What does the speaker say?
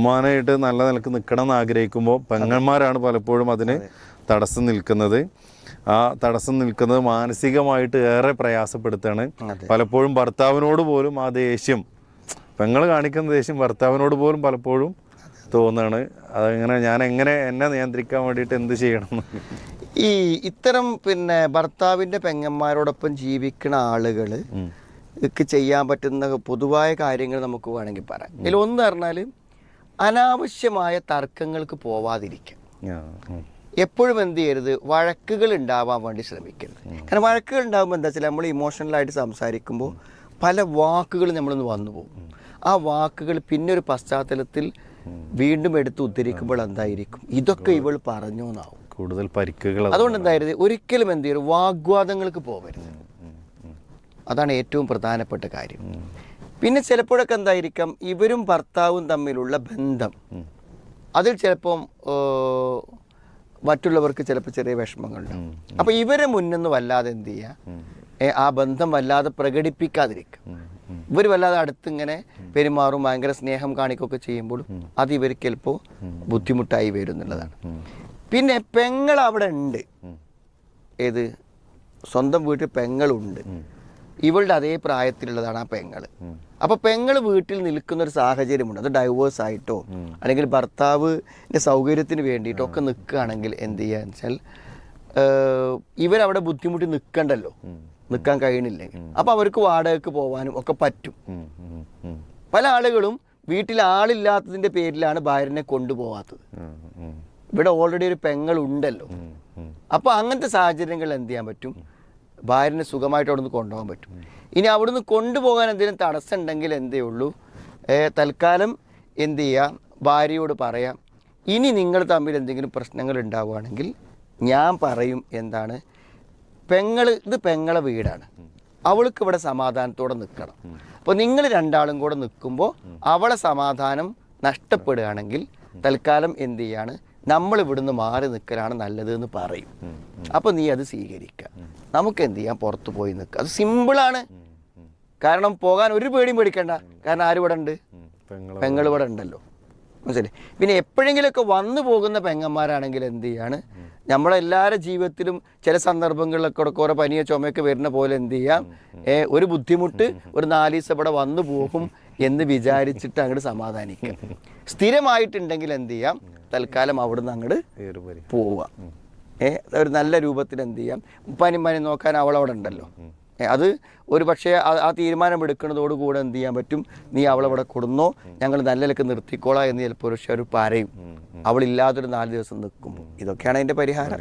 ഉമ്മാനായിട്ട് നല്ല നിലക്ക് നിൽക്കണം എന്ന് ആഗ്രഹിക്കുമ്പോൾ പെങ്ങന്മാരാണ് പലപ്പോഴും അതിന് തടസ്സം നിൽക്കുന്നത്. ആ തടസ്സം നിൽക്കുന്നത് മാനസികമായിട്ട് ഏറെ പ്രയാസപ്പെടുത്താണ്. പലപ്പോഴും ഭർത്താവിനോട് പോലും ആ ദേഷ്യം, പെങ്ങൾ കാണിക്കുന്ന ദേഷ്യം ഭർത്താവിനോട് പോലും പലപ്പോഴും തോന്നുകയാണ്. അതെങ്ങനെ ഞാൻ എങ്ങനെ എന്നെ നിയന്ത്രിക്കാൻ വേണ്ടിയിട്ട് എന്ത് ചെയ്യണം? ഇത്തരം ഭർത്താവിൻ്റെ പെങ്ങന്മാരോടൊപ്പം ജീവിക്കുന്ന ആളുകൾ ചെയ്യാൻ പറ്റുന്ന പൊതുവായ കാര്യങ്ങൾ നമുക്ക് വേണമെങ്കിൽ പറയാം. ഇതിലൊന്ന് പറഞ്ഞാൽ അനാവശ്യമായ തർക്കങ്ങൾക്ക് പോവാതിരിക്കുക. എപ്പോഴും എന്ത് ചെയ്യരുത്, വഴക്കുകൾ ഉണ്ടാവാൻ വേണ്ടി ശ്രമിക്കരുത്. കാരണം വഴക്കുകൾ ഉണ്ടാകുമ്പോൾ എന്താ വെച്ചാൽ നമ്മൾ ഇമോഷണലായിട്ട് സംസാരിക്കുമ്പോൾ പല വാക്കുകൾ നമ്മളൊന്ന് വന്നു പോകും. ആ വാക്കുകൾ പിന്നെ ഒരു പശ്ചാത്തലത്തിൽ വീണ്ടും എടുത്ത് ഉദ്ധരിക്കുമ്പോൾ എന്തായിരിക്കും, ഇതൊക്കെ ഇവൾ പറഞ്ഞു എന്നാവും, കൂടുതൽ പരിക്കുകൾ. അതുകൊണ്ട് എന്തായിരുന്നു, ഒരിക്കലും എന്ത് ചെയ്യരുത്, വാഗ്വാദങ്ങൾക്ക് പോകരുത്. അതാണ് ഏറ്റവും പ്രധാനപ്പെട്ട കാര്യം. പിന്നെ ചിലപ്പോഴൊക്കെ എന്തായിരിക്കാം, ഇവരും ഭർത്താവും തമ്മിലുള്ള ബന്ധം, അതിൽ ചിലപ്പം മറ്റുള്ളവർക്ക് ചിലപ്പോൾ ചെറിയ വിഷമങ്ങളുണ്ടാവും. അപ്പോൾ ഇവരെ മുന്നിന്ന് വല്ലാതെ എന്ത് ചെയ്യുക, ആ ബന്ധം വല്ലാതെ പ്രകടിപ്പിക്കാതിരിക്കുക. ഇവർ വല്ലാതെ അടുത്തിങ്ങനെ പെരുമാറും, ഭയങ്കര സ്നേഹം കാണിക്കുകയൊക്കെ ചെയ്യുമ്പോഴും അത് ഇവർക്ക് ചിലപ്പോൾ ബുദ്ധിമുട്ടായി വരും എന്നുള്ളതാണ്. പിന്നെ പെങ്ങൾ അവിടെ ഉണ്ട്, ഏത് സ്വന്തം വീട്ടിൽ പെങ്ങളുണ്ട്, ഇവളുടെ അതേ പ്രായത്തിലുള്ളതാണ് ആ പെങ്ങൾ. അപ്പോൾ പെങ്ങൾ വീട്ടിൽ നിൽക്കുന്നൊരു സാഹചര്യമുണ്ട്. അത് ഡൈവേഴ്സ് ആയിട്ടോ അല്ലെങ്കിൽ ഭർത്താവിൻ്റെ സൗകര്യത്തിന് വേണ്ടിയിട്ടോ ഒക്കെ നിൽക്കുകയാണെങ്കിൽ എന്ത് ചെയ്യാന്ന് വെച്ചാൽ ഇവരവിടെ ബുദ്ധിമുട്ടി നിൽക്കണ്ടല്ലോ, നിൽക്കാൻ കഴിയണില്ലെങ്കിൽ. അപ്പോൾ അവർക്ക് വാടകയ്ക്ക് പോകാനും ഒക്കെ പറ്റും. പല ആളുകളും വീട്ടിൽ ആളില്ലാത്തതിൻ്റെ പേരിലാണ് ഭാര്യനെ കൊണ്ടുപോകാത്തത്. ഇവിടെ ഓൾറെഡി ഒരു പെങ്ങളുണ്ടല്ലോ. അപ്പോൾ അങ്ങനത്തെ സാഹചര്യങ്ങളിൽ എന്ത് ചെയ്യാൻ പറ്റും, ഭാര്യനെ സുഖമായിട്ട് അവിടെ നിന്ന് കൊണ്ടുപോകാൻ പറ്റും. ഇനി അവിടുന്ന് കൊണ്ടുപോകാൻ എന്തെങ്കിലും തടസ്സം ഉണ്ടെങ്കിൽ എന്തേ ഉള്ളൂ, തൽക്കാലം എന്ത് ചെയ്യുക, ഭാര്യയോട് പറയാം, ഇനി നിങ്ങൾ തമ്മിൽ എന്തെങ്കിലും പ്രശ്നങ്ങൾ ഉണ്ടാവുകയാണെങ്കിൽ ഞാൻ പറയും എന്താണ്, ഇത് പെങ്ങളെ വീടാണ്, അവൾക്ക് ഇവിടെ സമാധാനത്തോടെ നിൽക്കണം. അപ്പോൾ നിങ്ങൾ രണ്ടാളും കൂടെ നിൽക്കുമ്പോൾ അവളെ സമാധാനം നഷ്ടപ്പെടുകയാണെങ്കിൽ തൽക്കാലം എന്ത് ചെയ്യാണ്, നമ്മൾ ഇവിടുന്ന് മാറി നിൽക്കലാണ് നല്ലത് എന്ന് പറയും. അപ്പോൾ നീ അത് സ്വീകരിക്കുക, നമുക്ക് എന്ത് ചെയ്യാം, പുറത്ത് പോയി നിൽക്കുക. അത് സിമ്പിളാണ്. കാരണം പോകാൻ ഒരു പേടിയും പേടിക്കണ്ട. കാരണം ആരും ഇവിടെ ഉണ്ട്, പെങ്ങൾ ഇവിടെ ഉണ്ടല്ലോ, മനസ്സിലായി. പിന്നെ എപ്പോഴെങ്കിലുമൊക്കെ വന്നു പോകുന്ന പെങ്ങന്മാരാണെങ്കിൽ എന്ത് ചെയ്യാണ്, നമ്മളെല്ലാവരുടെ ജീവിതത്തിലും ചില സന്ദർഭങ്ങളിലൊക്കെ ഓരോ പനിയോ ചുമയൊക്കെ വരുന്ന പോലെ എന്ത് ചെയ്യാം, ഒരു ബുദ്ധിമുട്ട് ഒരു 4 ദിവസം ഇവിടെ വന്നു പോകും എന്ന് വിചാരിച്ചിട്ട് അങ്ങോട്ട് സമാധാനിക്കുക. സ്ഥിരമായിട്ടുണ്ടെങ്കിൽ എന്ത് ചെയ്യാം, തൽക്കാലം അവിടുന്ന് അങ്ങോട്ട് പോവുക. ഒരു നല്ല രൂപത്തിൽ എന്ത് ചെയ്യാം, പനി നോക്കാൻ അവളവിടെ ഉണ്ടല്ലോ. അത് ഒരു പക്ഷേ ആ തീരുമാനം എടുക്കുന്നതോടുകൂടെ എന്ത് ചെയ്യാൻ പറ്റും, നീ അവളവിടെ കൊടുന്നോ, ഞങ്ങൾ നല്ല നിലക്ക് നിർത്തിക്കോളാം എന്ന് ചിലപ്പോൾ ഒരു പറയും, അവളില്ലാത്തൊരു 4 ദിവസം നിൽക്കുമ്പോൾ. ഇതൊക്കെയാണ് അതിൻ്റെ പരിഹാരം.